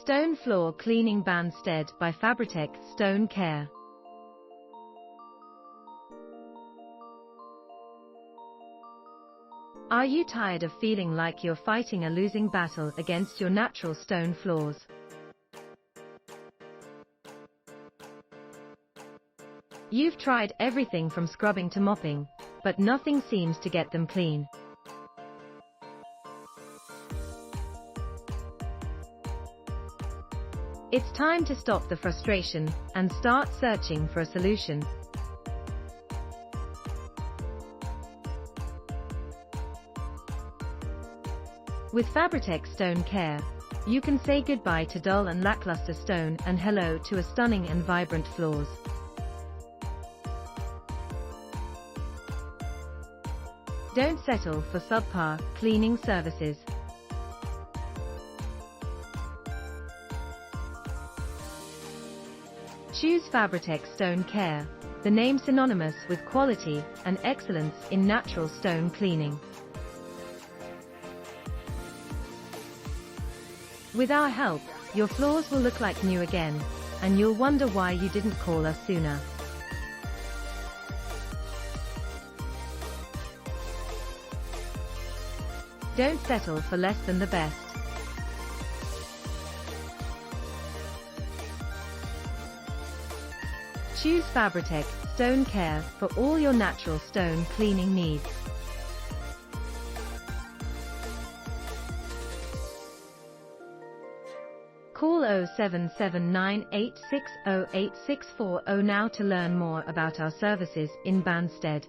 Stone Floor Cleaning Banstead by Fabritec Stone Care. Are you tired of feeling like you're fighting a losing battle against your natural stone floors? You've tried everything from scrubbing to mopping, but nothing seems to get them clean. It's time to stop the frustration and start searching for a solution. With Fabritec Stone Care, you can say goodbye to dull and lackluster stone and hello to a stunning and vibrant floors. Don't settle for subpar cleaning services. Choose Fabritec Stone Care, the name synonymous with quality and excellence in natural stone cleaning. With our help, your floors will look like new again, and you'll wonder why you didn't call us sooner. Don't settle for less than the best. Choose Fabritec Stone Care for all your natural stone cleaning needs. Call 07798608640 now to learn more about our services in Banstead.